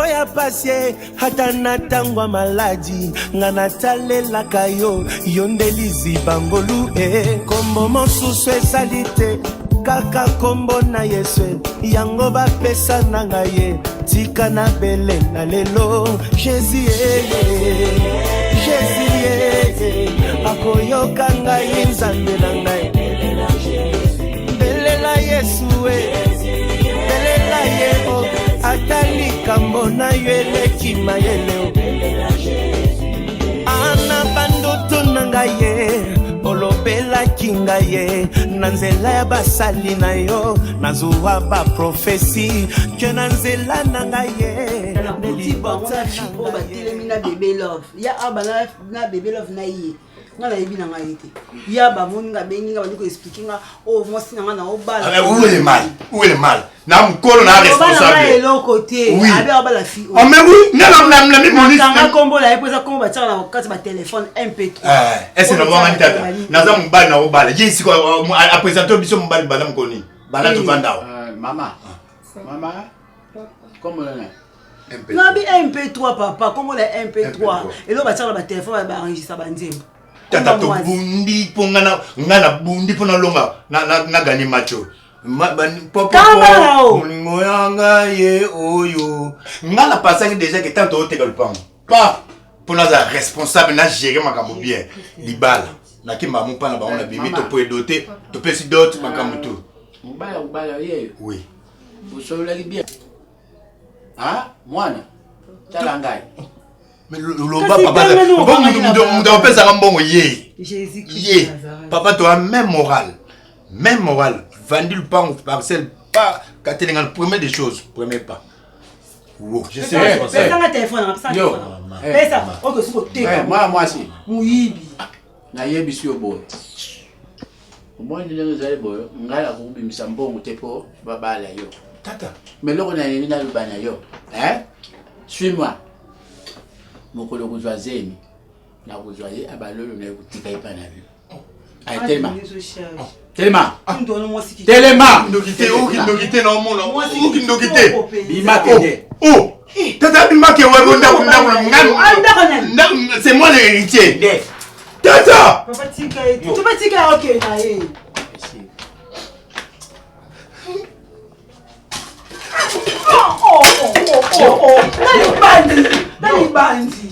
ya pasie hata natangwa maladi nga natalelaka yo nde liziba ngolu kombo mosusu ezali te kaka kombo na Yesu yango bapesa na ngai tika na bele na lelo Jésus akoyoka ngai nzambe na ngai belela Yesu belela yeo atali kambo na yo eleki mayele ana bandoto na ngai olobelaki ngai na nzela ya basali na yo nazuwa baprofesi ke na nzela na ngai na Bébé Love ya abana na Bébé Love na ye nga na yebi na nga yete ya ba moni nga bengi nga bani ko expliquer nga o mosi na nga na obala où est le mal na mkolo na responsable le côté abe obala fi oh mais oui na mi police na kombo la epesa kombo ba tsala na kati ba téléphone MP3 est-ce que na ngani tata na za mbali na obala yesi ko a présenter biso mbali bala mkoni bala to vanda mama comment là Nabi MP3 papa, comment les MP3 et là bah ba téléphone ba enregistrer ba nzembo. Tata to bundi pongana ngana bundi pona longa na gani macho. Papa mulingo yanga ye oyo. Ngana pasanga déjà que tant to tegal pam. Pas pona za responsable na gérer makambo bien. Libala. Na ki mamu pa na ba on a bimi to po doter, to pesi d'autres makambo tout. Mbala ye. Oui. Vous savez bien. Ah, mwana. Talangai. Mais le papa, on peut ça mbongo ye. Jésus-Christ. Papa, tu as même morale. Même morale. Vendu le pain parcelle pas Katelinga le premier des choses, premier pas. Wow, je sais pas. C'est un téléphone, ça. C'est ça. OK, c'est moi si. Muyibi. Na yebi si obo. Moi ni les allez boy, ngala ko bimisa mbongo tepo babala yo. Tata. Mais là, on a une yo. Hein? Suis-moi. Mon collègue vous voyez, la vous voyez, à ballo, on a eu petit caïpan à vue. Ah, tellement. Tellement. Tellement. Nous quitter non mon nom. Nous quitter. Bima kede. Oh. Tata bima ke c'est moi l'héritier. Tata. Papa tika. Tu peux tika OK na ye. Nani bandi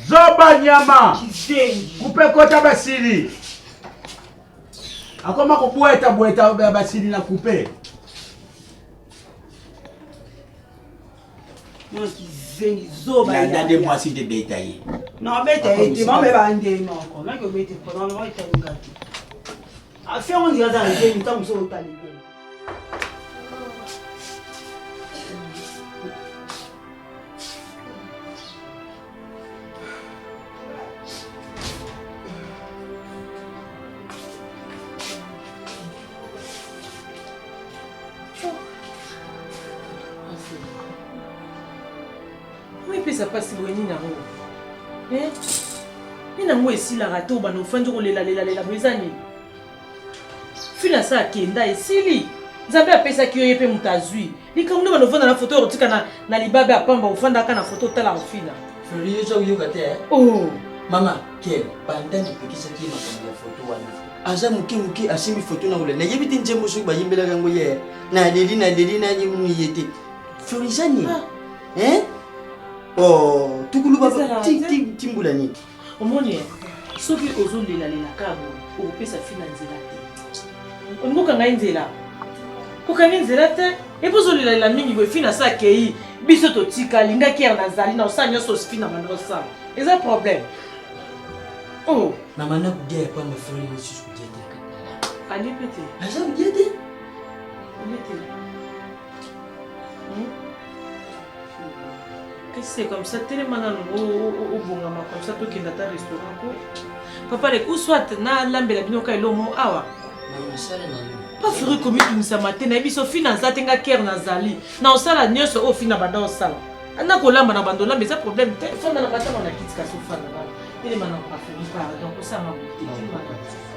Zoba nyama Kupe kota basili Akoma kubueta basili na kupe Non kizengi zoba ya Nade moi si de betaye Non betaye te mame bande non ko na ko bete ko non wa ita ngati Afia on dirait dans les temps comme ça au tali ça passe ni na ngo ni na ngo esila rato bano fanjo kolela bwezani fina sa kenda esili nzambe apesa ki yoye pe mutazwi likamune bano vanda na photo rotika na libabe apamba ufanda kana photo tala ofina Furiyo zo yoka te oh mama ke bandani pikisa ki makambo ya photo wana aza muki asimi photo na ule na yebiti njembo so bayimbela kango ye na leli na yimu yete Furizani oh tukulu baba timbula ni omoni soki ozolela kabo opesa fina nzela te ongoka ngai nzela kokanga nzela te epozolela mingi bo fina sa kei biso to tika linga kier nazali na osanya so fina manosa eza problème oh mama na kudia pa mafuri ni susu kujete ali pete aza kujete c'est comme ça, tellement au bon comme ça, tout qui est dans le restaurant. Papa, où soit na lambe la binoka elo mo awa. Pas furi comme tu me matin, na biso finance atenga ker nazali. Na osala nyoso o fina bada osala. Ana ko lamba na bando lambe ça problème. Fanda na bata na kitika so fanda na. Il m'a pas fait donc ça m'a bouti.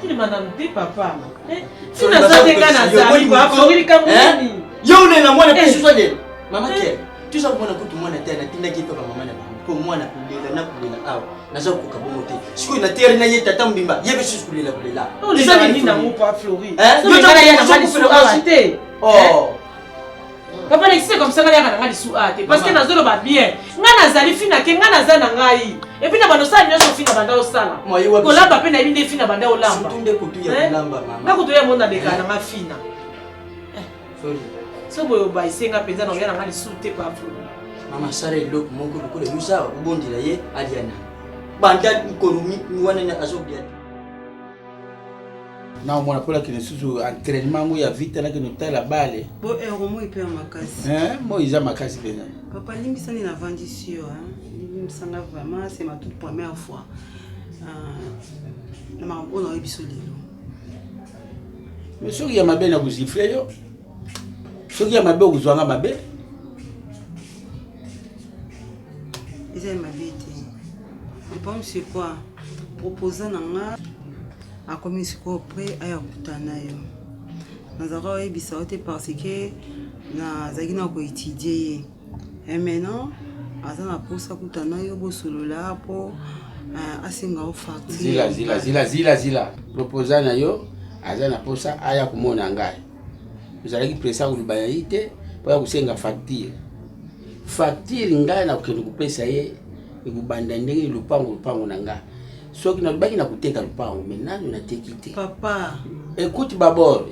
Il m'a dit papa. Finance atenga nazali ba furi comme ni. Yo ne na mwana pesu soje. Mama ke Tu sais comment on a mwana tena tinda kitu kama mama na baba. Kwa mwana kulela awa. Naza kukabomo te. Siku na terre na yeta tambimba. Yebe sisi kulela. Lisa nini na mupa Flori? Hein? Yo ngana ya na mali su ate. Oh. Papa Alexis c'est comme ça ngana ya na mali su ate parce que nazolo ba bien. Ngana zali fina ke ngana za na ngai. Et puis na bando sa nyoso fina banda osala. Ko lamba pe na binde fina banda olamba. Tunde kutu ya lamba mama. Na kutu ya mona deka na mafina. Sorry. So boyo ba isenga penza na ya na mali su te pa Flori. Mama sare loko mongo kule yusa ubondira ye aliana. Banda ekonomi wana na azobia. Na mwana pola kile susu entraînement mo ya vite na kino tala bale. Bo eromo ipe makasi. Mo iza makasi pena. Papa limbisani na vendisseur hein. Limbisanga vraiment c'est ma toute première fois. Na ma on a biso lelo. Mais soki ya mabe na kuzifle yo. Soki ya mabe kuzwanga mabe. Ils aiment m'habiter. Le problème c'est quoi? Proposer nanga a commis ce qu'on prêt à yakutana yo. Nazara ebisa ote parce que na zagina ko étudier. Et maintenant, azana posa kutana yo bo solola po asinga o facture. Zila. Proposer na yo azana posa aya kumona ngai. Uzalaki presa ulibaya ite po kusenga facture. Facture ngai na kukenu kupesa ye ekubanda ndenge lupango na ngai. Soki na baki na kuteka lupango menani na tekite. Papa, écoute d'abord.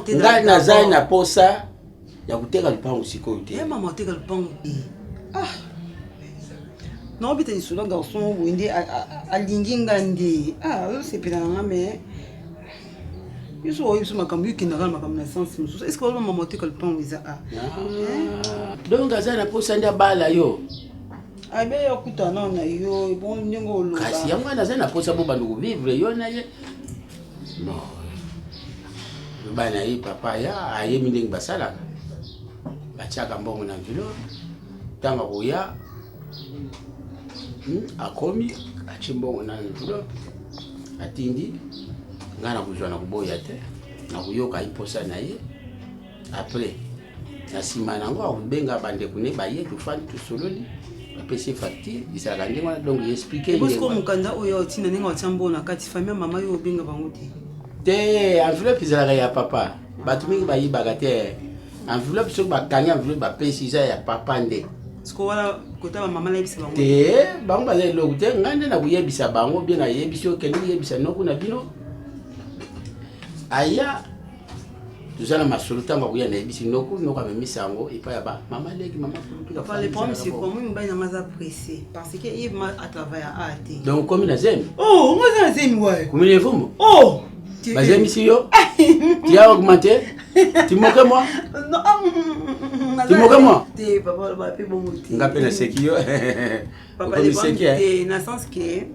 Ngai na zai na posa ya kuteka lupango sikoyo te. Maman teka lupango. Non bita ni solo garçon wende alingi ngandi. C'est pena nga mais Yusu wa yusu makambu yukinaka makambu na sens mususu. Est-ce que wala maman teka lupango iza Donc zai na posa ndia bala yo. Abe yakutana na yo bon nyongo lo. Kasi yango na zai na posa bo bandu vivre yo na ye. Bon. Bana yi papa ya aye mindeng basala. Bachaka mbongo na vilo. Tanga koya. Akomi achimbongo na vilo. Atindi ngana kuzwa na kuboya te. Na kuyoka iposa na ye. Après na sima nango akubenga bande kune baye tufani tusololi. Apesi facture isaka ndenge donc expliquer ndenge. Parce que mukanda oyo tina ninga watambo na kati famille mama yo benga bango te. Te enveloppe izalaka ya papa. Batu mingi bayibaka te. Enveloppe soki bakangi enveloppe bapesi iza ya papa nde. Siko wala kota mama na yebisa bango. Te bango baza eloko te ngai nde na kuyebisa bango bien na yebisi okende kuyebisa noko na bino. Aya tuzala masolo ntango akuya na yebisi noko amemisa yango epai ya ba mama leki mama kulutu. Papa le problème c'est quoi moi mbai na maza pressé parce que il m'a à travailler à AT. Donc comme na zemi. Oh moi za zemi ouais. Comme les femmes. Oh bazemi si yo. Tu as augmenté. Tu moques moi. Non. Tu moques moi. Te papa ba pe bon moti. Ngapela seki yo. Papa le problème na sens que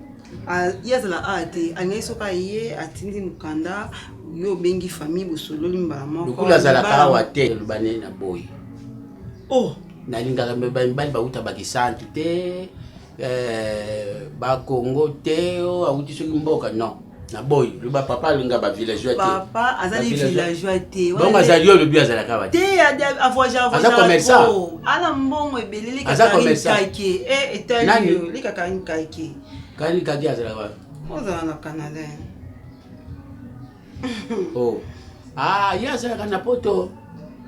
yazala AT angeso ka ye atindi mukanda yo bengi famille bosololi mbala moko. Lukula zala kawa te lubane na boy. Oh nalingaka mbali bauta bakisantu te ba Congo te auti soki mboka non na boy luba papa linga ba villageois te. Papa azali villageois te. Bon azali yo lubi azala kawa te. Te avoja ala mbongo ebelele kaki etali lika kaki. Kani kaki azala kawa. Ozala na Canada. Oh. Ya azala kana poto.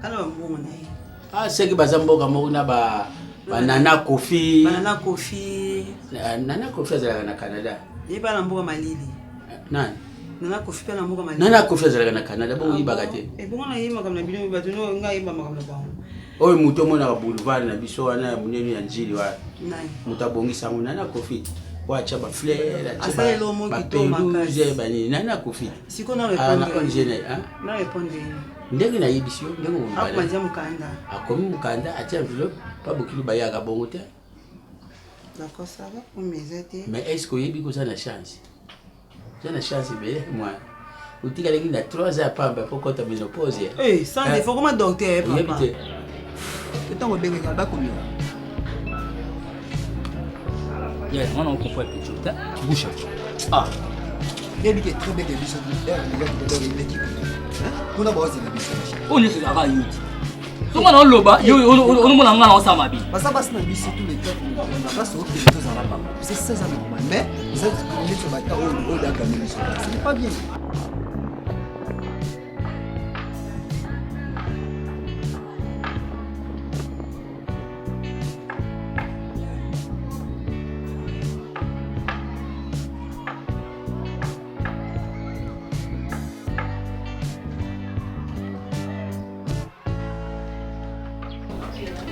Ala mbongo na ye. Seki bazamboka moko na ba Nana Kofi. Nana Kofi azala na Canada. Yeba na mboka Malili. Nani? Nana Kofi pe na mboka Malili. Nana Kofi azala na Canada bongo yibaka te. Bongo na yima kam na bino bato no nga yeba makamna bango. Oyo muto mona ba boulevard na biso wana ya munene ya njili wa. Nani? Muta bongisa ngo Nana Kofi. Wacha ba fleur, asa elo mo kito makasi. Bani Nana Kofi. Siko na répondre. Na répondre. Ndenge na yebisi yo ndenge mo bala. Akomanza mukanda. Akomi mukanda atia enveloppe pa bokili bayaka bongo te. D'accord ça va pour mes aides. Mais est-ce que yebi ko ça na chance? Ça na chance be moi. Utika lengi na 3 heures pamba pour kota ménopause. Sans défaut comment docteur papa. Yebite. Etango benga ba komi. Ya on a compris petit ta bouche. Yebite trop bête biso. On a bossé na biso. On est sur la route. Tu m'as loba, on m'a ngana osama bi. Parce que bas na bisi tous les temps, on a pas sorti les choses à la bas. C'est ça normal. Mais vous êtes connus sur la table au d'agagner les choses. Ce n'est pas bien.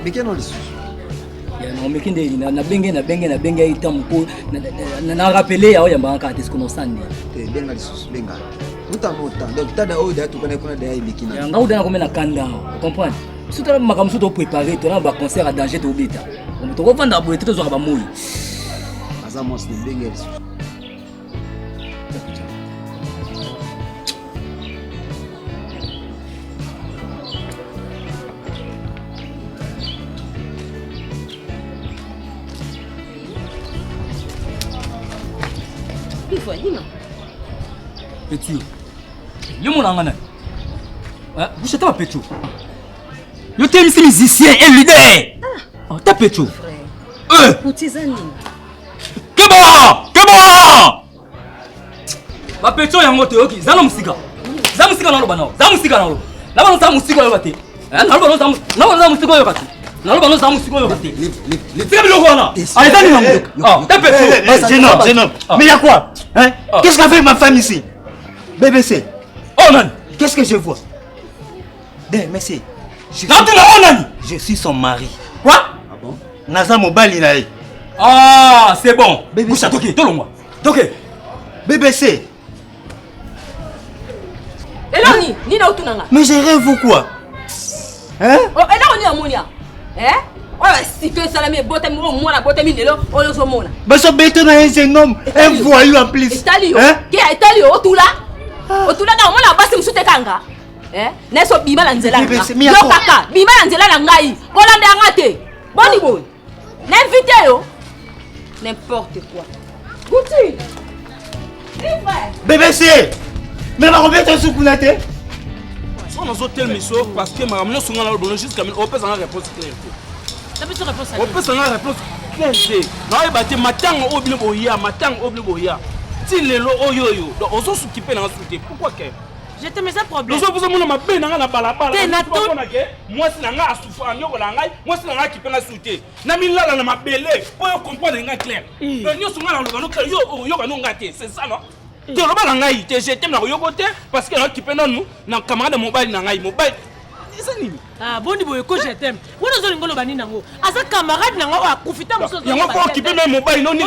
Mais quel est le sujet? Non, mais qui na benga itam ko na rappeler ya oyamba ka tes kono sandi. Benga le sujet, benga. Muta. Donc tada o da to connais qu'on a des bikini. Ya nga udana komena kanda, comprendre? Surtout makamsu to préparer to na ba concert à danger to bita. On to vendre boye to zo ba moyi. Azamos de benga le sujet. Petit. Yo mon angana. Vous êtes pas Petro. Yo t'es musicien et leader. Oh, t'es Petro. Utizani. Que bon! Ba Petro yango te oki. Zana musika. Zana musika na lo bana. Zana musika na lo. Na bana za musika yo bate. Na bana za musika yo bate. Na bana za musika yo bate. C'est bien le roi. Allez, donne yango. Ah, t'es Petro. Jeune homme. Mais il y a quoi? Hein? Qu'est-ce qu'a fait ma femme ici? BBC. Oh non. Qu'est-ce que je vois? Monsieur. Je suis son mari. Quoi? Ah bon? Naza Mobali nae. Ah, c'est bon. Boucha, toqué, tolongwa. Toqué. BBC. Eloni, ni na utunanga. Mais j'ai rêvé ou quoi? Hein? Oh, eloni amonia. Oh, si que ça la met botte moi la botte lelo, oh yo mona. Bah ce bête na un jeune homme, un voyou en plus. Italio. Qui a Italio otula? Otula na mona basi msute kanga. Neso bima la nzela. Yo kaka, bima la nzela na ngai. Bolande ngate. Boni boy. N'invite yo. N'importe quoi. Gouti. BBC. Mais ma robette est sous-coulate. On a sauté le miso parce que ma maman sonne dans le jusqu'à on peut s'en réponse claire. On peut s'en réponse claire. Non, il bâti matang obli boya, matang obli boya. Si les lo oyoyo, donc on s'occupe dans souté. Pourquoi que? Je te mets ça problème. Nous sommes ma peine dans la balabala. Moi c'est la souffrance, moi c'est la qui peut la souté. Namila la ma belle, pour comprendre nga clair. Nous sommes dans le ballon yo yo ngate, c'est ça non? Tu as jeté na yokote parce que là qui peut nous na camarade mobile na ngai mobile. Ah bon niveau que je t'aime. Vous nous allons ngolo bani nango. Asa camarade nango a profiter muso. Yango ko qui peut même mobile non ni na.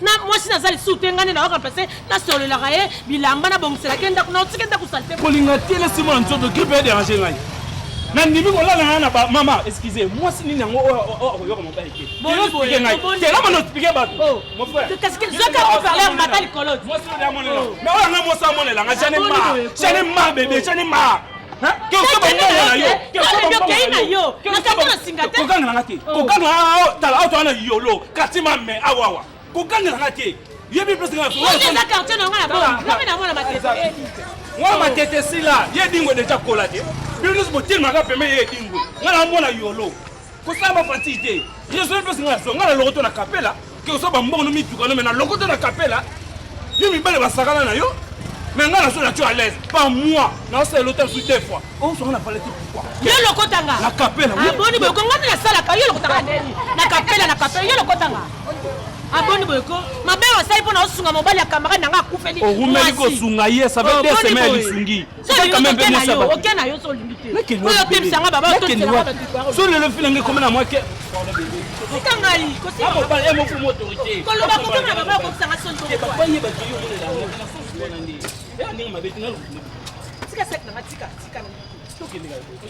Na moi si nazali soutengane na remplacer na solo la raye bilamba na bongsela kenda na tikenda ku salte. Kolinga tele simo nzo de qui peut déranger ngai. Na ndimi ko la na ba mama excusez moi si ni nango o yo ko mobile ke. Bon expliquer ngai. Te la mon expliquer ba. Mon frère. Qu'est-ce que ça quand on parler en bataille colotte. Moi si la mon là. Mais on a moi ça mon là, j'en ai marre bébé, j'en ai marre. Hein? Qu'est-ce que bon yo? Qu'est-ce que bon singate? Kokanga ngati. Kokanga tala auto na yolo. Katima me awawa. Kokanga ngati. Yebi plus nga. On est à quartier na ngana bon. Na mina mona matete. Moi ma tête si là, ye dingo déjà colade. Plus botil maka peme ye dingo. Ngana mona yolo. Ko sa ba fatité. Je suis plus nga so ngana lokoto na kapela. Que so ba mbongo mi tukana me na lokoto na kapela. Ye mi bale basakala na yo. Mais nga na so na tu à l'aise. Pas moi. Na c'est l'hôtel sous deux fois. On se rend à parler pourquoi. Yo lokotanga. La kapela. Ah boni boy ko ngana na sala ka yo lokotanga ndeni. Na kapela yo lokotanga. Aboni boyko mabe wasai pona osunga mobali ya camarade nanga akufeli orumeli ko sunga ye ça veut dire semaine lisungi c'est quand même bien ça OK na yo so limité oyo temsanga baba to tsela so le filange comme na moi que sikangai ko si mobali e mo fu autorité ko lo ba ko na baba ko tsanga son to ba ye ba yo mo la na so so na ndi e ani ma betina lo tika sek na tika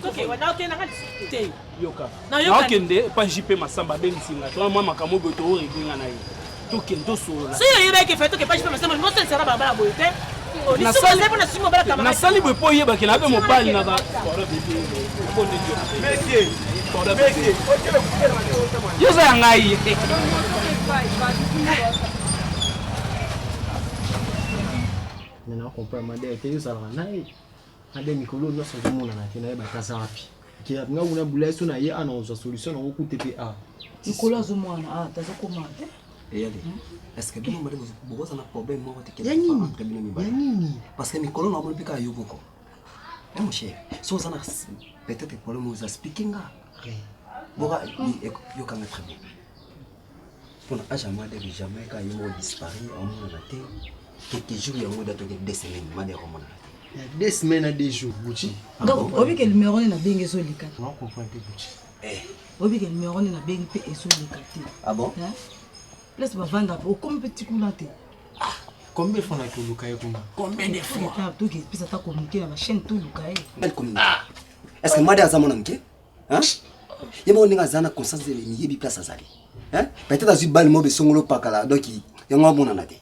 OK wana OK na ngati te yoka na okende pa JP Masamba bensinga to mama makambo boto o reginga na ye to kendo solo si yo yeba ke feto ke pa JP Masamba no sense ra baba boite na sali bona simo bala kama na sali boy po yeba ke na be mobile na ba bonde dio messieurs yo za ngai nina comprendre madé ke yo sala nai ade mikolo no so mona na tena ba kasa wapi ki nga una buleso na ye ana ozo solution na ku TPA mikolo azomwana ah taza komata yale est-ce que bien mari bobo sana problème mo te ke yani parce que mikolo na mo pika yoboko mon cher so sana peut-être problème vous expliquer nga boga yo ka mettre bien pour na jamais de jamais quand il m'a disparu en mon raté quelques jours il y a moins de 2 semaines ma de romana 2 semaines à 2 jours Gucci donc obi que numéro na bengi so lika non comprendre Gucci obi que numéro na bengi pe eso lika ti ah bon laisse ba vendre au comme petit coulate combien de fois na tuluka yekuma combien de fois tu qui pisa ta communiquer na chaîne tuluka belle communiquer est-ce que ma de azamona mke hein yemo ninga zana conscience de ni yebi place azali hein peut-être azu bal mo be songolo pakala donc yango mona na te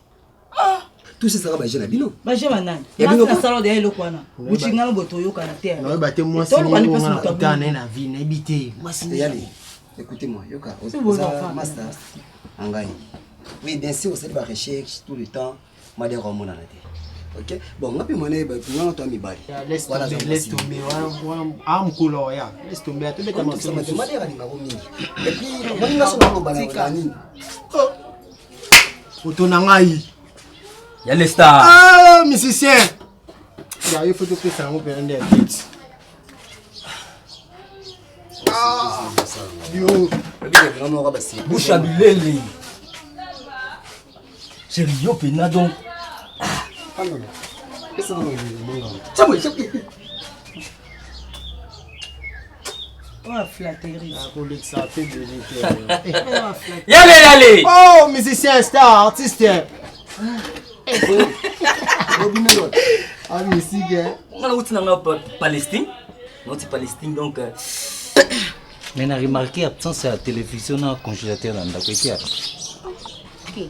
tout ça sera ba jeune bino ba jeune nani ya na salon de elo kwana uchinga no boto yoka na terre no ba te moi si on ta na vie na habiter moi si yali écoutez-moi yoka master angai oui bien sûr c'est ba recherche tout le temps ma de romona na te OK bon ngapi mwana ba ngana to mi bali voilà laisse tomber am couleur ya laisse tomber à tout les temps ma de rani ngabo mingi et puis mwana ngaso na bala nini photo na ngai ya les stars ah musicien ya il faut que ça on peut rendre vite ah yo bouche à bilele chérie yo pena donc ah non qu'est-ce que oh flatterie ça fait de Yale oh musicien star artiste ah musique on a outil na Palestine donc mais on a remarqué l'absence de la télévision dans le congélateur dans la cuisine. Ok.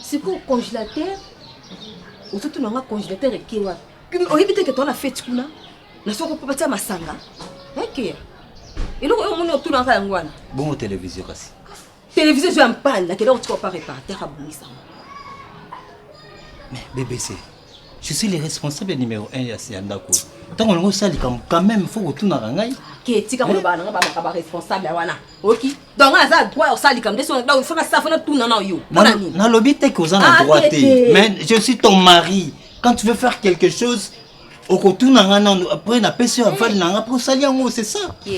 C'est quoi le congélateur? Ou surtout dans le congélateur et qui est on évite que tu as fait tout là. La soirée peut partir à Masanga. Ok. Et là on est tout dans la ngwana. Bon télévision aussi. Télévision je en panne, là que là tu vas pas réparer à Bonissa. Mais BBC, je suis le responsable numéro 1 à Siandako. Donc on sali quand même il faut retourner à Rangai. Qui tika ko ba na ba responsable wana. OK. Donc on a droit au sali comme des on faut ça faut tout na yo. Na lobby te ko za na droit te. Mais je suis ton mari. Quand tu veux faire quelque chose au retourne après na PC avant na pour sali ngo c'est ça. OK.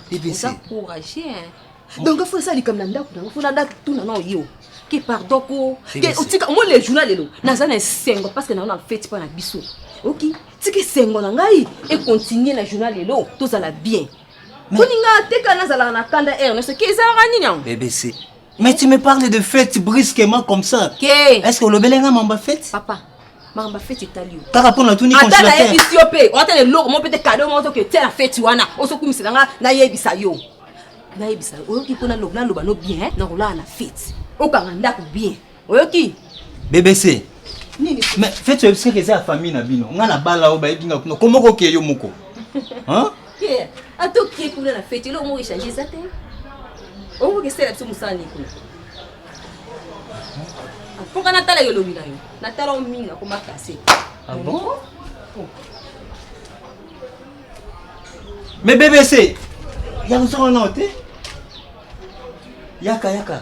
BBC. Encourager. Donc il faut sali comme na ndako, faut na ndako tout na yo. Qui pardon ko. Moi les journaux lelo. Na za na sengo parce que na on fait pas na biso. OK. Tiki sengo na ngai et continuer la journal lelo tout ça la bien. Koninga teka na zala na kanda Ernest qui ça rani BBC. Mais tu me parles de fête brusquement comme ça. Est-ce que le belenga mamba fête? Papa, mamba fête italio. Ta rapport na tout ni congélateur. Ata na ebisiope, on ata le logo mon peut-être cadeau mon que telle fête wana. O so kumisela nga na yebisa yo. Na yebisa. O ki pona logo na loba no bien, na rola na fête. O kanganda ko bien. O ki BBC. Mais faites ce que c'est la famille na bino. On a bala o ba yinga kuno. Comment ko ke yo moko? Hein? Yeah. Ato ki pour la fête, lo mo changer ça te. O ko ke c'est la musani ko. Pourquoi Nathalie yo lobi na yo? Nathalie o minga ko makase. Ah bon? Mais BBC. Ya ko na ote? Yaka.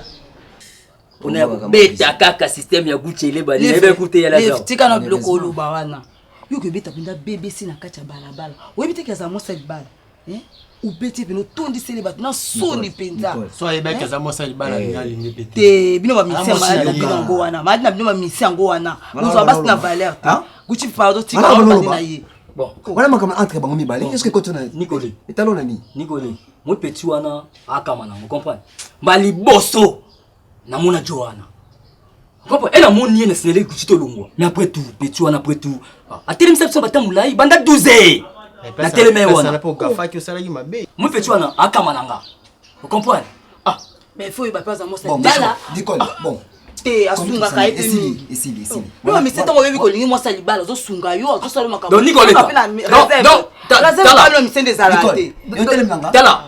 On a beta kaka système ya Gucci bali ebe écouter la genre tika na biloko oluba wana yo ke beta pinda BBC na kacha balabala o ebite ke za mo sel bala ou beti bino tondi sele bat na soni penza so ebe ke za mo sel bala ngali ni beti te bino ba misi ma ngo wana madina bino ba misi ngo wana uzo basi na valeur Gucci pardon tika na ye bon voilà makama entre bango mibale est-ce que kotona Nicolas etalo na ni Nicolas mo petit wana akamana vous comprenez bali bosso na mona Joanna. Comprends? Elle a mon lien na sinele kuchito longwa. Mais après tout, petit wana après tout. A télé msa bata mulai banda 12 ans. Na télé me wana. Ça pas gafa que ça la yima be. Mo petit wana akamananga. Vous comprenez? Ah, mais faut y pas ça mo bon, dala. Nicole, bon. Te asunga ka ete ici. Non mais c'est ton bébé ko lingi mo sali bala zo sunga yo zo sala makabo. Donc Nicolas. Non, la zéro pas le mission des alate. Dala.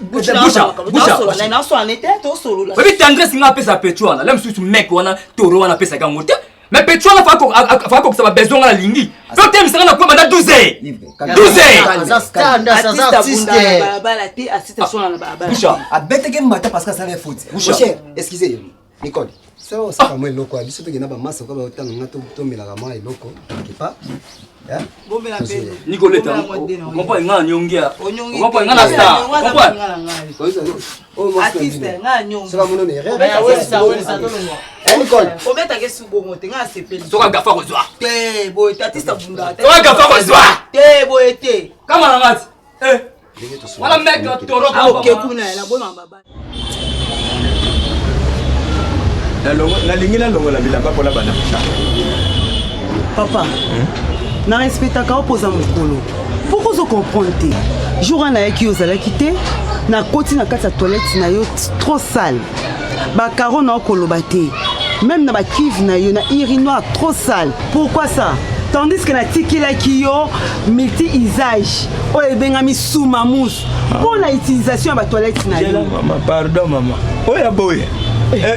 Boucha. Na so en était to solo la. Oui, t'engrais singa pesa petu wana. Là msusu mec wana toro wana pesa kangote. Mais Petro na fa ko ça besoin na lingi. Donc tu me sera na quoi pendant 12 heures. 12 heures. Ça stand ça artiste. Bala ti assiste sur la baba. Boucha, a bête que mata parce que ça les foot. Boucha, excusez, Nicole. Ça ça moi loko a biso pe na ba massa ko ba otanga ngato tomela ka mai loko. Qui pas? Hein? Bombe la pele. Nicoletta. On pas ngana nyongea. On pas ngana star. On pas. Artiste nga nyongo. Ça va mon honneur. Ça donne moi. Nicole. O beta ke subo te nga sepeli. Soka gafa ko zwa. Te boy, artiste bunda. Soka gafa ko zwa. Te boy te. Kama na ngati. Wala mec toro ko. Ah OK kuna la bona baba. La ligne la longo la bilamba pour la bana. Papa. Na respecta ka opoza mokolo. Pourquoi vous comprenez? Jour na yaki ozala kité na koti na kati ya toilette na yo trop sale. Ba caro na okoloba te. Même na ba kive na yo na urinoir trop sale. Pourquoi ça? Tandis que na tikila kiyo multi-usage. O ebengami sous-mamousse. Pour la utilisation ba toilette na yo. Maman, pardon maman. Oya boy.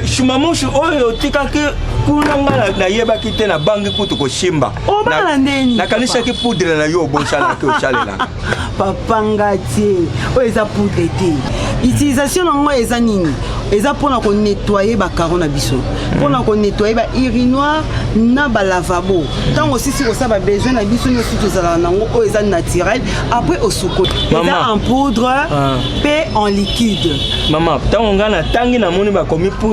Shumamushu oyo tikaki kuna ngala na yeba kite na bangi kutu ko shimba. O bana ndeni. Na kanisha ki poudre na yo bon chala ke o chalela. Papa ngati. O eza poudre te. Utilisation nango eza nini? Eza pona ko nettoyer ba caro na biso. Pona ko nettoyer ba urinoir na ba lavabo. Tant aussi si ko sa ba besoin na biso nyoso tozala nango o eza naturel après au suko. Eza en poudre pe en liquide. Maman, tant ngana tangi na moni ba komi poudre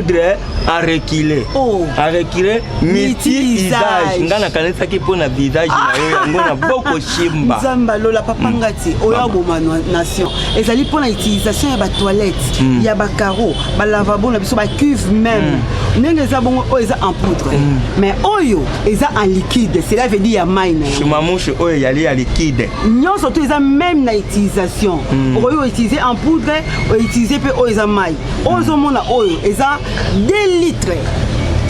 à reculer. Oh, à reculer multi-usage. Ngana kanisa ki pona visage na yo yango na boko shimba. Nzamba lola papa ngati oya bomano nation. Ezali pona utilisation ya ba toilette, ya ba carreau, ba lavabo na biso ba cuve même. Ndenge za bongo o eza en poudre. Mais oyo eza en liquide, cela veut dire ya mai na. Shumamushu oyo yali ya liquide. Nyonso to eza même na utilisation. Oyo utiliser en poudre, o utiliser pe o eza mai. Ozo mona oyo eza 2 litres.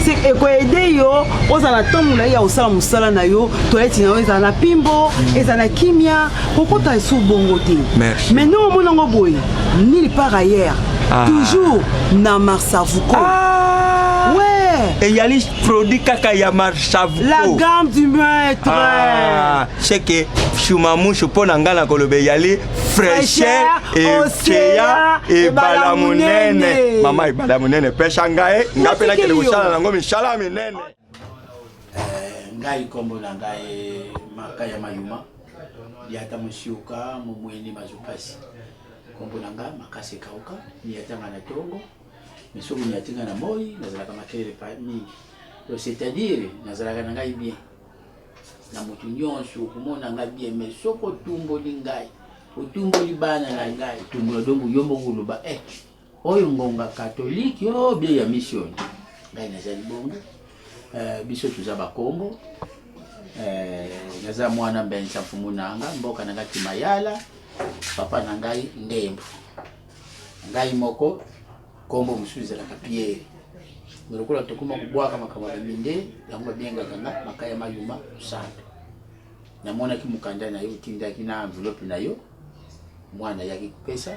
C'est aider yo ozala tomula ya osala musala na yo toilette na yo eza na pimbo eza na kimia kokota esu bongo te. Mais non mon ngo boy nulle part ailleurs toujours na Marsavuko. Ouais, et yali produit kaka ya Marsavuko. la gamme du maître. C'est que Shumamushu pona ngala kolobe yali fraîcheur et balamunene. Mama et balamunene pesha ngae ngape na kele ushala nango mishala minene. Ngai kombo na ngai Makaya Mayuma yata mushuka mumweni mazupasi kombo na ngai Makase Kauka ni yatanga na tongo misoko ni yatinga na moi nazala kama kele pa mingi. C'est-à-dire nazala kana ngai bien na mutu nyonso kumona ngai bien mais soko tumbo lingai utumbo libana na ngai tumbo dongo yombo kuluba oyo ngonga katoliki yo bien ya mission ngai nazali bongo biso tuza bakombo naza mwana mbenza fumunanga mboka na ngati mayala papa na ngai ndembo ngai moko kombo musuza la Pierre mlokola tokuma kubwaka makamala minde yango bienga kanga Makaya Mayuma usanda namona kimukanda na yo tinda kina envelope na yo mwana yaki pesa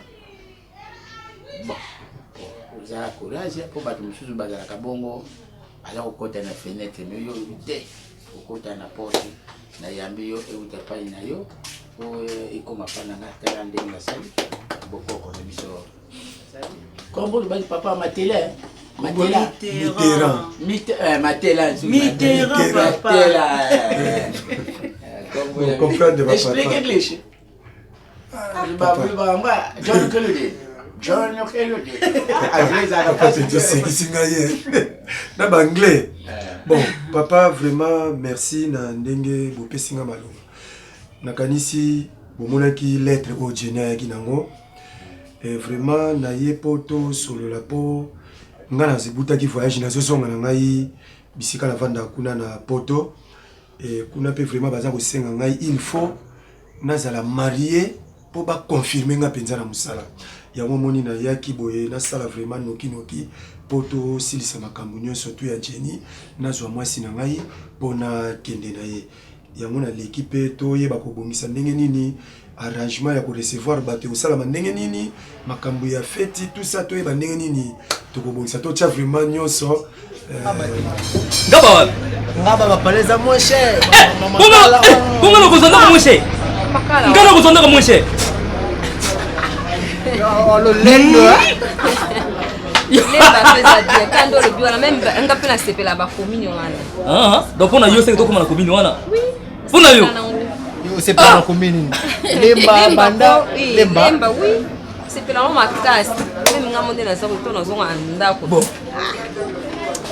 bon oza courage po batu mususu bazala kabongo ala kokota na fenêtre mais yo ute kokota na porte na yambi yo euta pani na yo o ikoma pana ngata ndenga sali bokoko na biso kombo le bali papa matela Matela explique English. John Kelly. John Kelly. Anglais. Bon, papa, vraiment, merci na ndenge bopesinga malo. Nakanisi bomonaki lettre au général kinango. Et vraiment na yepoto solo la po ngana zibuta ki voyage na zozonga na ngai bisika na vanda kuna na poto et kuna pe vraiment baza ko senga ngai il faut nazala marié pour ba confirmer nga penza na musala ya momoni na yaki boye na sala vraiment noki poto silisa makambo nyonso surtout ya Jenny nazwa mwasi na ngai pona kende na ye yango na l'équipe toyeba kobongisa ndenge nini arrangement ya ko recevoir bato osalama ndenge nini makambo ya feti tout ça toyeba ndenge nini tokobongisa totia vraiment nyonso ngaba bapaleza moins cher bonga lokozondaka moins cher ngana lokozondaka moins cher lemba pesa dia kando le biwana même nga pena sepela ba commune wana donc pona yo seke tokoma na commune wana pona yo c'est pas la commune lemba banda lemba oui sepela mo makasi même nga monde na sa ko tona zonga ndako bon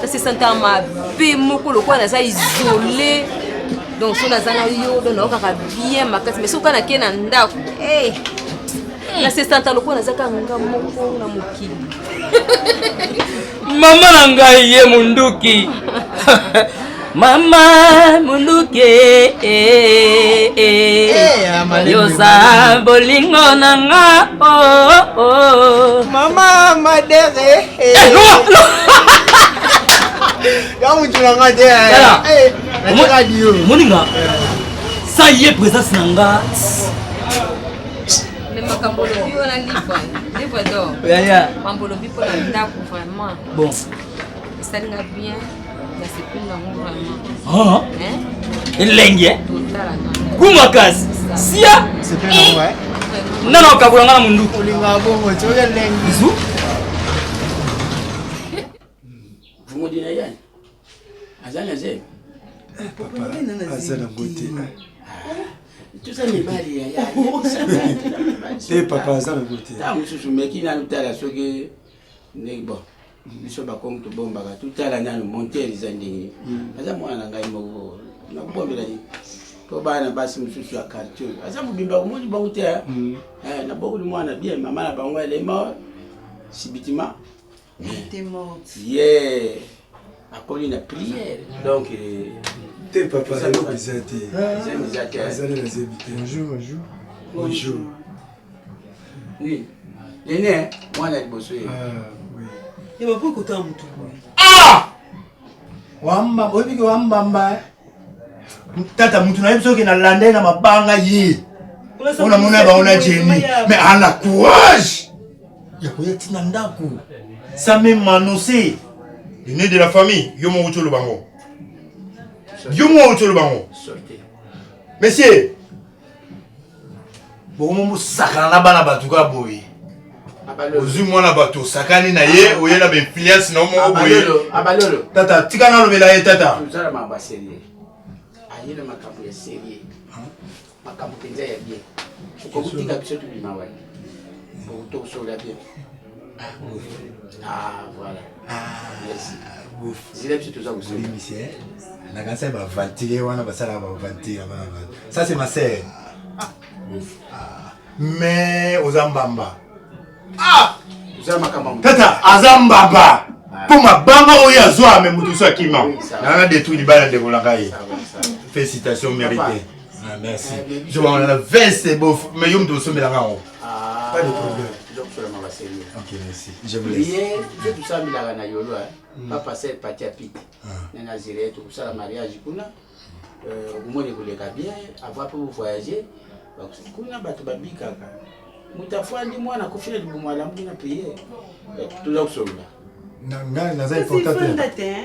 c'est senta ma pe moko lokwa na sa isolé donc so na zanga yo do na ka bien makasi mais so kana ke na ndako na c'est senta lokwa na zaka nga moko na mokili mama na ngai ye munduki mama munduki yoza bolingo na nga mama madere ya mutulanga te na radio moninga sa ye présence na nga makambo lobi wana livre d'or mambo lobi mpo na ndako vraiment bon esalinga bien nasepeli nango vraiment elenge kumakasi sia nana okabula nga na munduku olinga bongo toke elenge isu vumudi na yani azali aze aza nango te tuza mibali ya te papa aza nango te ntango mosusu meki nanu tala soki ndenge bon biso bakomi tobombaka tutala nanu montere eza ndenge aza mwana na ngai moko nakobombela ni mpo bana basi mosusu ya quartier aza mobimba omoni bango te nabokoli mwana bien mama na bango elema sibitima ye akoli na prière donc te papa eloko eza te azali na zebi te bonjour oui nene mwana liboso ye bapo kotala motu wamba oyebiki wambamba tata mutu na biso soki nalanda na mabanga ye ona mona baona jeni mais ana courage ya koya tina ndako ça même m'annoncer le nez de la famille yo mo utolo bango monsieur bon mo sakana na bana batuka boye ozwi mwana bato sakani na ye oye na influence na mo boye abalolo tata tika na lobela ye tata tuzala mamba sérieux ayele makambo ya sérieux makambo penza ya bien ukokutika biso tubima wani bokutokusola bien voilà merci zile biso tuza kusola monsieur nakanisa bavantile wana basala bavantile ça c'est ma sœur mais ozambamba tata azambamba po mabanga oyo azwa me mutu so akima nana détruit libala de Bolangaye félicitations méritées merci je vais en veste beau mais yo mto somela ngao pas de problème ok merci je vous laisse je tout ça milaka na yolo pas passer parti à pite na zire tout ça la mariage kuna omoni koleka bien avoir pour voyager kuna bato babikaka mutafandi mwana kufina libumala mukina prier tuza kusola nanga naza important te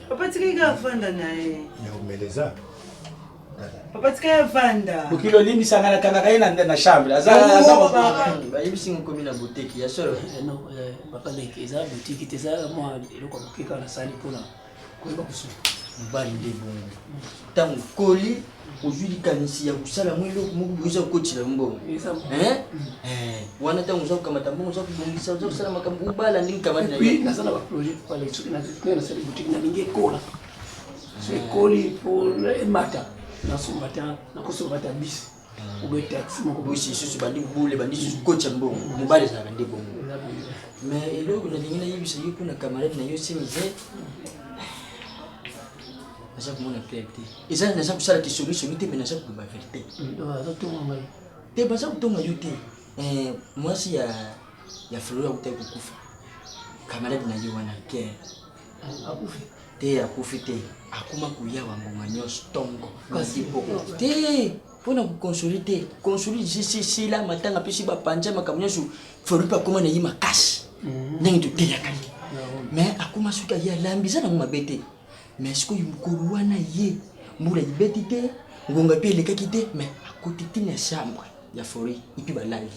papa tika vanda naye ya umeleza papa tika vanda ukilo limi sangana kana kaina na chambre aza bayibisinga komi na boutique ya solo non papa leki eza boutique te eza mwa eloko bakeka na sali mpona koyeba kosuka mobali nde bongo ntango koli ozwi likanisi ya kosala mwa eloko moko boyo oza kokotila mbongo wana ntango oza kokamata mbongo oza kobongisa oza kosala makambo obala ndenge kamati naza na baprojet pale soki nasali boutique nalingi ekola so ekoli po emata nasomba te nakosomba te bisi obe taxi moko bosi lisusu bandi bule bandi lisusu kotya mbongo mobali ezalaka nde bongo mais eloko nalingi nayebisa yo mpona camarade na yo semize naza komona clair te eza naza kosala kisongisongi te me naza koloba verité te baza kotonga yo te mwasi ya fleur akutaki kokufa camarade na ye wana ke te akufi te akuma kuya wambonga nyonso tongo kasi poko te mpona kokonsoli te konsoli si la matanga mpe si bapanja makambo nyonso fori mpe akoma na ye makasi ndenge toteyakani mais akuma soki aye alambi eza nango mabe te mais sikoyo mokolo wana ye mbula ibeti te ngonga mpe elekaki te mais akoti ti na chambre ya fori epi balali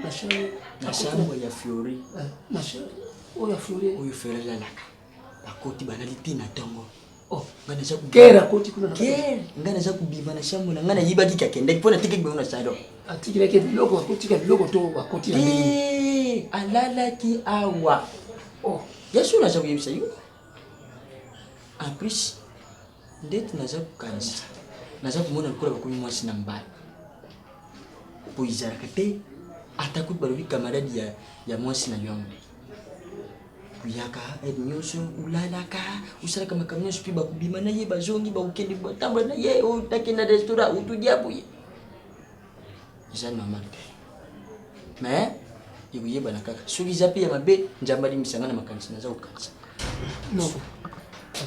na chambre ya fiori oyo fiori alalaka akoti balali te na ntongo nga naza kubima na chambre na nga nayibaki kakendaki mpo natikaki bango na salon alalaki awa yaso naza koyebisa yo en plus ndeti naza kokanisa naza komona lokola bakomi mwasi na mbala po ezalaka te ata kuti balobi kamaradi ya mwasi na yongo kuyaka nyonso ulalaka usalaka makambo nyonso mpe bakobima na ye bazongi bakokende batambola na ye otakenda restaurant utudiabuye eza normal te mais ekoyebana kaka soki eza mpe ya mabe nzambe alimisanga na makanisi naza kokanisa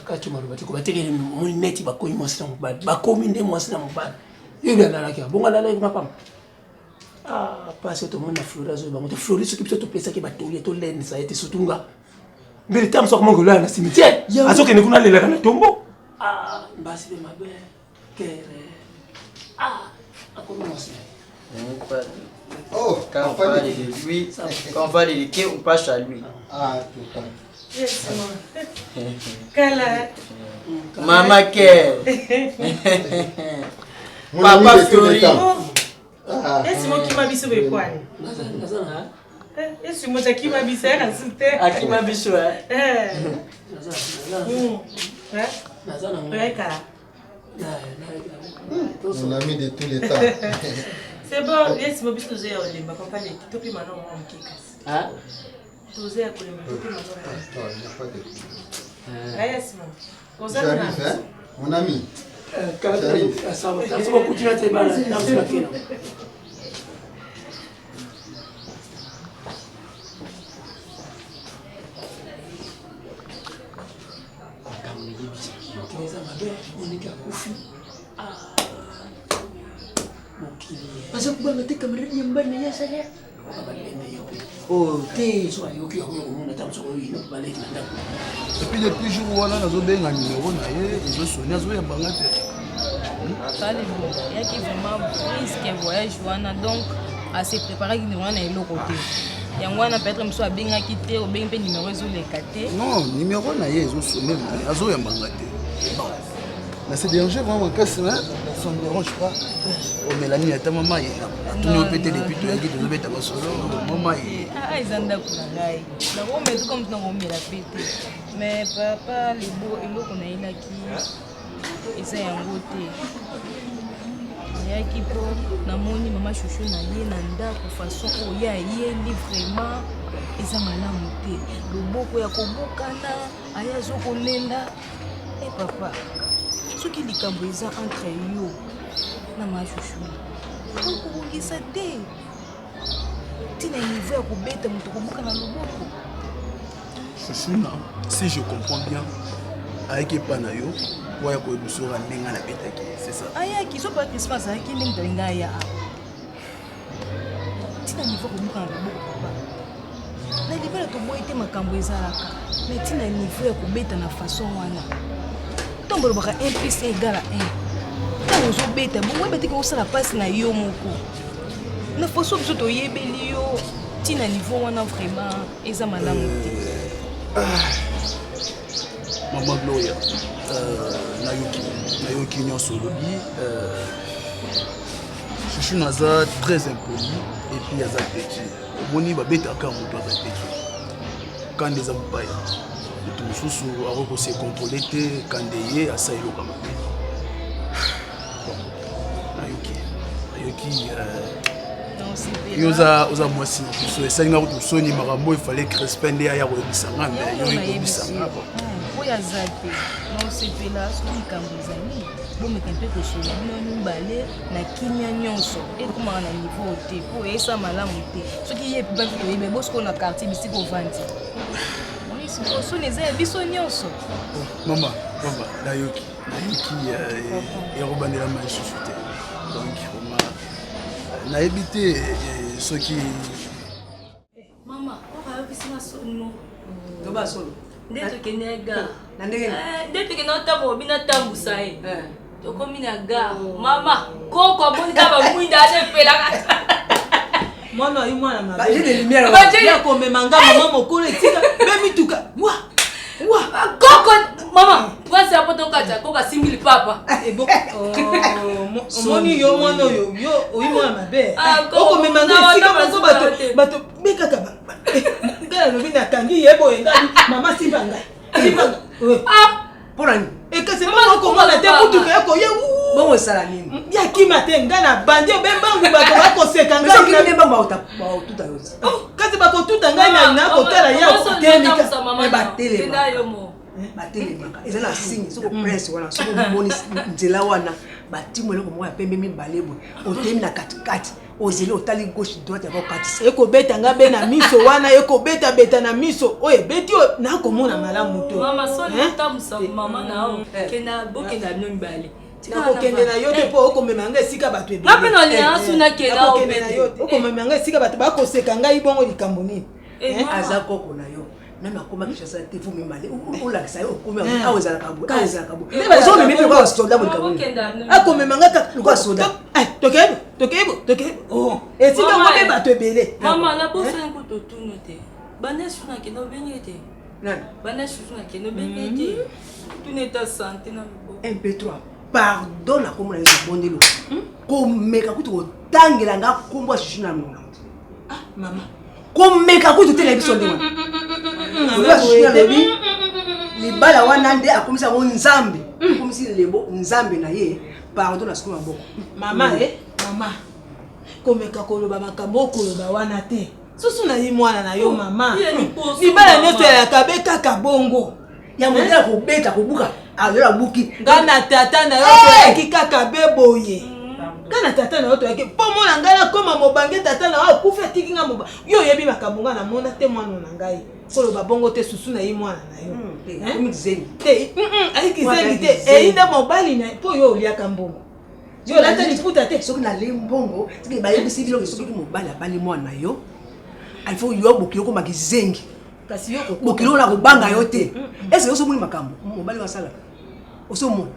kati maloba te kobatekeli moni neti bakomi mwasi na mobali bakomi nde mwasi na mobali yo byalalaki bongo alalaki mapamba pasi otomoni na flori azoyo bango te flori soki biso topesaki batoli tolendisa ye te surtout nga mbele ta moso akomanga oloya na cimetière azokende kuna alelaka na tombo mbasi mpe mabe kere akomi mwasi Quand on parle de lui, quand on parle de qui, on passe à lui. Yes, Kala. Maman Kel. Papa Flori. Est-ce que m'a biso be kwani? Est-ce que moi qui m'a biso à souté? Qui m'a biso Mon ami de tous les temps. C'est bon, est-ce que biso zé ole ma papa le topi mano mo mkikas. Ah? Tozé a kule topi mano. Non, il n'y a pas de Yes, j'arrive, hein? Mon ami. Ça va continuer à te balancer. Aza kubanga te kamaradi ya mbali na ye asala epuis depuis jour wana nazobenga numero na ye ezosoni azoyambanga te atali yaki vraiment risque voyage wana donc ase préparaki numero wana eloko te yango wana peut-être mosu abengaki te obengi mpe numero ezoleka te non numero na ye ezosoni azoyambanga te na se déranger vraiment makasi ça ne dérange pas omelani ata mama ye atuni opete depuis toyaki tozobeta basolo mama ye eza ndako na ngai nakomeza comme nakomela pe te mais papa eloko nayelaki eza yango te nayaki mpo namoni mama shushu na ye na ndako façon oyo ayeli vraiment eza malamu te loboko ya kobokana aya azokolenda e papa soki likambo eza entre yo na mashushu okobongisa te ntina niveau ya kobeta moto koboka na loboko shushu si je comprends bien ayaki epa na yo waya koyebisora ndenge anabetaki c'est ça ayaki so pa Christmas ayaki ndenge tolinga aya awa ntina niveau ya koboka na loboko papa na libala toboyi te makambo ezalaka me ntina niveau ya kobeta na façon wana ntongo olobaka 1 plus 1 égale à 1 ntango ozobeta bongo oyeba teke osala mpasi na yo moko na façon biso toyebeli yo ntina niveau wana vraiment eza malamu te mama gloria nayoki nyonso olobi shushu naza très impoli epuis aza petit omoni babetaka moto aza petit kande eza mopaya moto mosusu akokose contrôle te kande ye asa eloka mabe nayoki yo oza mwasi na biso esalinga kuti osoni makambo efale crespin nde aya koyebisanga me yo ekobisanga oyo aza te naosepela soki likambo ezali bomeka mpe kosola bino mibale na kimia nyonso ekomaka na niveau te mpo eyesa malamu te soki ye mpe bafi toyebe bosiko na quartier bisika ovandi osoni eza ya biso nyonso. Mama, nayoki ekobandela mai susu te. Donc nayebi te soki Mama, okayokisima solo. Toba solo. Nde tokende ga. Na ndenge. Nde tokende otambo bina tambusa ye. Tokomi na ga. Mama, koko abonika bamwinda azepelaka. Mwana yi mwana mabe. Baje de lumière. Ya komemanga mama mokolo etika bemi tuka. Wa. Koko mama, prince apo tokacha koka singili papa. Ebo. Moni yo mwana yo oyi mwana mabe. Okomemanga esika bato bekaka ba. Ngala lobi na kangi yebo engali mama sibanga. Sibanga. Pora ni. Ekase mama ko mwana te mutuka yako ye. Bongo sala nini? Ya kima te ngana bandi obembangu bato bakoseka ngana. Soko ni mbamba tuta yote. Kasi bako tuta ngana na kotala ya kemika. Batele. Batele maka. Eza na signe soko presse wana soko moni nzela wana batimo leko moya pembe mibalebo. Otemi na katikati. Ozeli otali gauche droite ya bakatisa. Eko beta nga be na miso wana eko beta na miso. Oye beti na komona malamu to. Mama soni tamusa mama na o. Kena bokenda no mbale. Nakokende na yo te po okomemanga esika bato ebele. Ngape na lia asuna kela obete. Okomemanga esika bato bakoseka ngai bongo likambo nini. Aza koko na yo. Même à comment je sais te vous me malé ou la ça au comment ah aux alakabu ah aux alakabu mais zo me ko soda mo kabu ah comme mangaka ko soda tokebo oh et si comme be bato ebele mama na boso ngo to tunu te bana suna ke no bengete nan bana suna ke no bengete tu n'état santé na bo MP3 pardon na komo na bondelo ko meka kutu tangela nga kombo shishuna mo ah mama komeka kutu tele biso ndema libala wana nde akomisa ngo nzambe akomisi lebo nzambe na ye pardon na sikuma boko mama mama komeka koloba makambo koloba wana te susu na yi mwana na yo mama libala neto ya kabeka kabongo ya modela ko beta ko buka alola buki ngana tata na yo to kaka beboye kana tata na yo to yake po mona ngala koma mobange tata na yo kufa tikinga moba yo yebi makabunga na mona te mwana na ngai koloba bongo te susu na yi mwana na yo komi zengi te ayiki zengi te eyinda mobali na po yo oliaka mbongo yo lata liputa te soki na le mbongo soki bayebisi biloko soki mobali abali mwana yo il faut yo bokilo ko maki zengi kasi yo bokilo na kobanga yo te est-ce que osomoni makambo mobali wasala osomona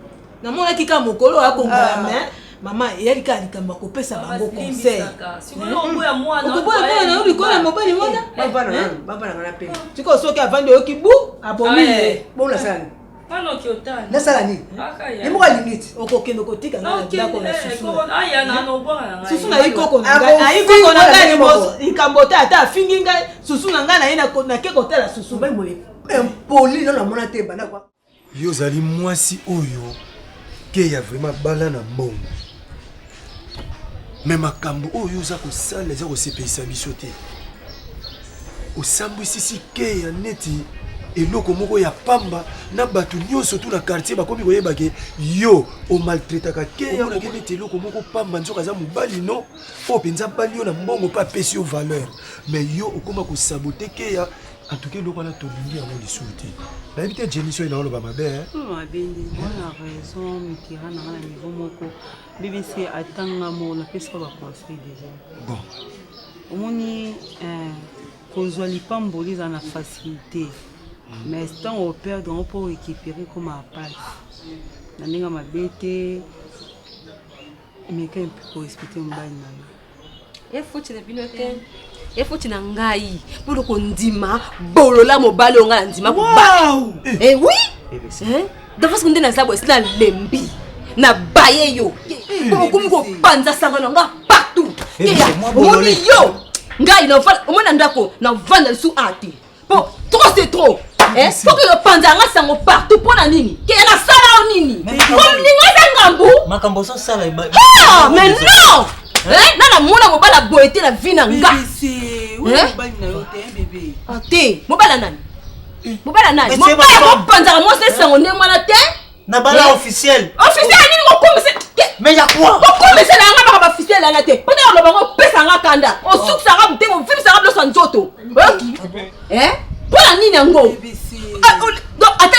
na mona kika mokolo akongala mais mama yalika likamba kopesa bango conseil sikoboya mwana okoboya na ulikola mobali mwana baba na ngana pe siko soki avandi oki bu abomi bona sala Ano kiotani. Nasala ni. Akaya. Nemo limite. Okokendo kotika na ndako na susu. Aya na no bona. Susu na ikoko na ngai. Ayikoko na ngai mo ikambota ata fingi ngai susu na ngai na ina na keko tela susu. Ba mo impoli na mona te bana kwa. Yo zali mwasi oyo ke ya vraiment bala na mbongo. Mais makambo oyo za ko sala za ko sepesa biso te. Osambwisi si ke ya neti eloko moko ya pamba na batu nyonso tu na quartier bakomi koyeba ke yo o maltraitaka ke ya moko neti eloko moko pamba nzoka za mobali no o penza bali yo na mbongo pa pesi yo valeur mais yo okoma ko saboter ke ya en tout cas eloko na tolingi yango lisusu te nayebi te jeniso ena oloba mabe mabendi bona raison mitira na na niveau moko BBC atanga mo na pesa ba conseil déjà bon omoni kozwa lipamboli za na facilité mais tant au perdre on peut récupérer comme à passe na ndinga mabete mais quand pour respecter mbali na e futi na binote e futi na ngai pour ko ndima bolola mobali onga na ndima ko ba eh oui dafa sekunde na sabo sina lembi na baye yo ko ko panza sanga nga partout moi yo ngai na fa omona ndako na vanda sous ati bon trop c'est trop faut que le panzanga sango partout pour la nini que na sala nini comme ningo zangambu makambo so sala ba ah mais non na na mona mobala boete la vie na nga mobali na yo te bébé te mobala nani mobala ko panzanga mo se sango ne mwana te na bala officiel nini ko komise mais ya quoi ko komise la nga ba officiel la te peut-être lo bango pesa nga kanda o suksa nga mtemo vimsa nga bloso nzoto voilà nini yango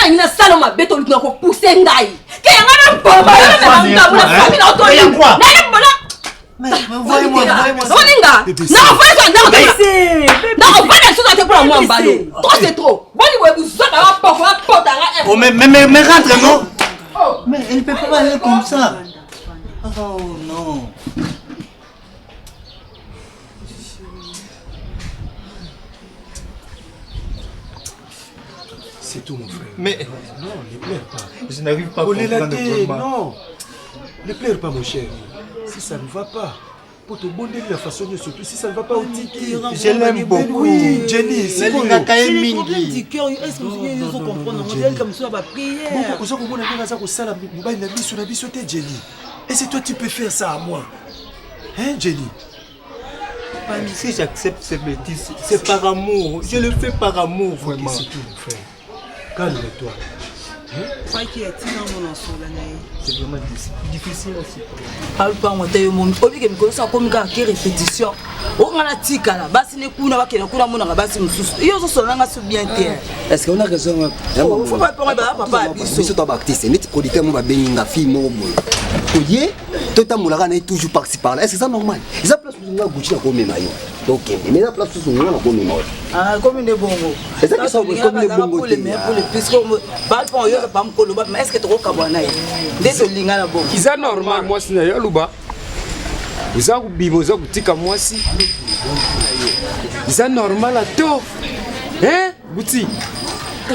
na ngina sala mabeto lukuna ko pousser ngai. Ke ngana bomba na famille na auto. Na bona. Voyez-moi. Soninga. Non, va ça te prendre moi mbalo. Trop c'est trop. Boni we vous ça va pas porte à. Oh mais rentre non. Mais elle ne peut pas aller comme ça. Oh non. C'est tout mon frère. Mais non, ne pleure pas. Je n'arrive pas à comprendre. Non. Ne pleure pas mon cher. Si ça ne va pas, pour te bonner la façon de surtout si ça ne va pas au tiki. Je l'aime beaucoup. Oui, Jenny, c'est bon. C'est les problèmes du cœur. Est-ce que vous allez comprendre? On dirait comme ça va prier. Jenny. Et c'est toi qui peux faire ça à moi. Hein, Jenny? Si j'accepte ces bêtises, c'est par amour. Je le fais par amour, vraiment. C'est tout, mon frère. Calme-toi. C'est vraiment difficile aussi. Parle pas moi tayo mon obi ke mikono sa komika ke répétition. O ngana tikala basi ne kuna bakena kuna mona basi mususu. Iyo zo sonanga so bien terre. Est-ce qu'on a raison? Faut pas parler ba papa biso. Biso to artiste, net producteur mo ba beninga fille mo boy. Oye, tota mulaka na toujours par-ci par-là. Est-ce que c'est normal? Ils a place pour nga Gucci na ko mema yo. Donc, mais la place pour nga na ko mema. Ah, comme une bongo. C'est ça que ça veut comme une bongo. Pour les puisque parle pas yo pas mkolo ba mais est-ce que tu kokabwana ye? Ndeto linga na bongo. Kiza normal moi sina yo luba. Uza kubibo uza kutika mwasi. Iza normal ato. Hein? Buti.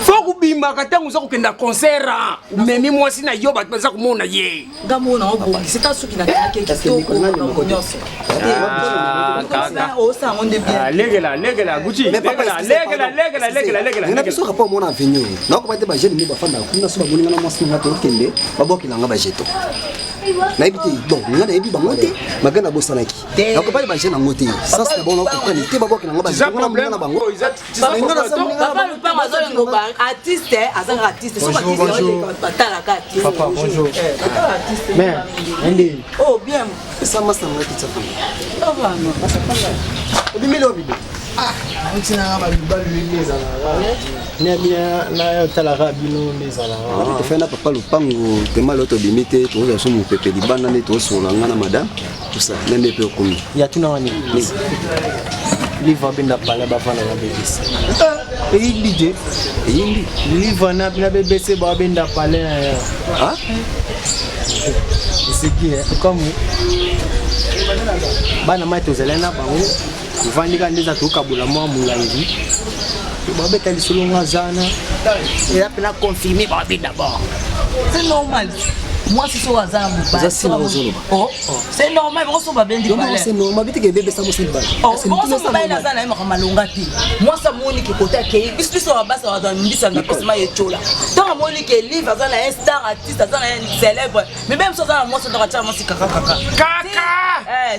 Faut kubimba katanga uza kukenda concert. Umemi mwasi na yo bato baza kumona ye. Ngamona obo. C'est ta suki na kake kitoko na nyonso. Legela Gucci. Legela. Na biso rapport mon avenir. Na ko ba te ba jeune mi ba fanda kuna so ba moninga na mwasi na to kende. Ba bokila nga ba jeto. Na ebiti bon, nga na ebi ba ngote. Magana bosanaki. Na ko ba ba jeune ngote. Ça c'est bon na ko prendre te ba bokila nga ba jeto. Na moninga na bango. Papa le père azali ngoba artiste, azanga artiste. So batala ka. Papa bonjour. Mais Andy. Oh bien. Ça m'a semblé que ça fait. Oh vraiment. Obimelo bibi. Ah, on tient à ma balle les ala. Na tala rabino les ala. Tu fais na papa le pango, te mal auto limité, tu as son pépé di banane, tu as son ngana madame. Tout ça, même peu comme. Il y a tout dans l'année. Livre benda pala bafana na BBC. Et DJ. Et livre na BBC ba benda pala. Ah? C'est qui comme bana maito zelena bango kuvandika ndeza tukabula mwa mulangi babeta lisolonga zana et là pena confirmer ba d'abord c'est normal. Moi si so azana mubala. Oh, c'est normal parce que ba bendi pala. C'est normal bité que bébé ça mo c'est bal. Oh, moi ça ba ina zana ma malonga ti. Moi ça moni ke kota ke biso so ba ça azana mbisa na pesma yechola. Tant moni ke livre azana un star artiste azana un célèbre. Mais même so azana moi ça doit tcha moi si kaka.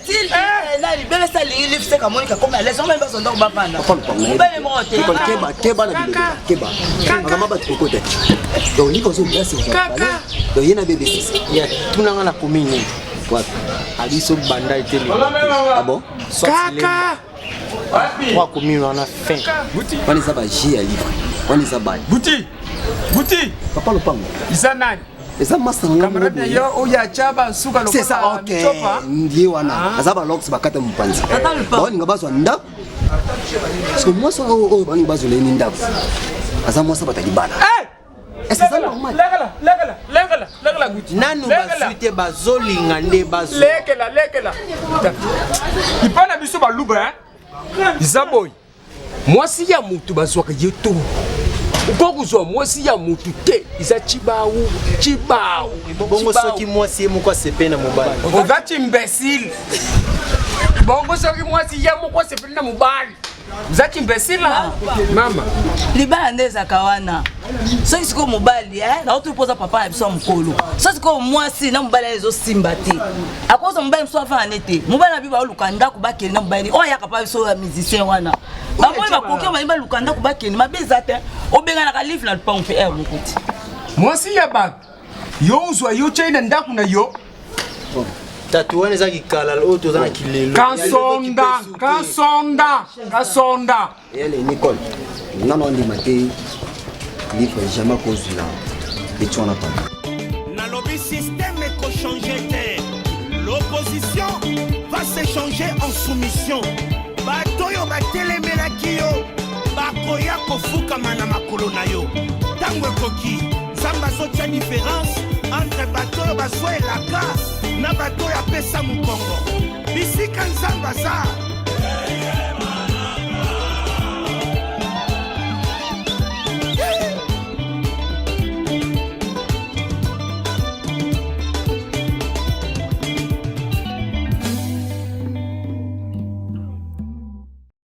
Si là il bébé ça livre c'est comme moni ka comme les gens même pas son donc ba panda. Bébé mo te. Keba na bébé. Keba. Ngama ba tu côté. Donc ni ko so blesse. Donc yena bébé. Il y a tout dans la commune. Quoi? Aliso Banda était là. Ah bon? Kaka! 3 communes on a faim. On les a pas j'ai à livre. On les a pas. Buti! Papa le pango. Isanani. Eza masanga. Camarade yo oya chaba suka lokala. C'est ça, OK. Ndiye wana. Azaba lox bakata mpanzi. Bon nga bazwa nda. Parce que moi ça bani bazwa ni nda. Aza moi ça batali bana. Est-ce que c'est normal? Legala Gucci. Nanu basuite bazolinga nde bazo. Lekela. Ipana biso baluba hein? Izaboy. Mwasi ya mutu bazwaka yeto. Ukokuzwa mwasi ya mutu te. Iza chibawu. Bongo soki mwasi moko sepena mobali. Ozati imbécile. Bongo soki mwasi ya moko sepena mobali. Zaki imbécile là. Mama. Libala ndeza kawana. Soki siko mobali na otu poza papa ya biso mukolo. Soki siko mwasi na mobali ezo simba te. Akoza mobali mso afa nete. Mobali na biba olukanda kubakeli na mobali. Oya kapa biso ya musicien wana. Bamoi bakoki ba lukanda kubakeli mabeza te. Obenga na ka livre na lupango pe air mokuti. Mwasi ya bak. Yo uzwa yo chaina ndaku na yo. Tatouane za kikala oto za kilelo. Kasonda. Elle est Nicole. Non, on dit maté. livre jamais à cause de là. Et tu en attends. Na lobby système est changer terre. L'opposition va se changer en soumission. Batoyo batelemelaki yo. Bakoya kofukama na makolo na yo. Tango ekoki nzambe azotia différence entre batoyo bazwa elaka na batoyo apesa mokongo. Bisika nzambe aza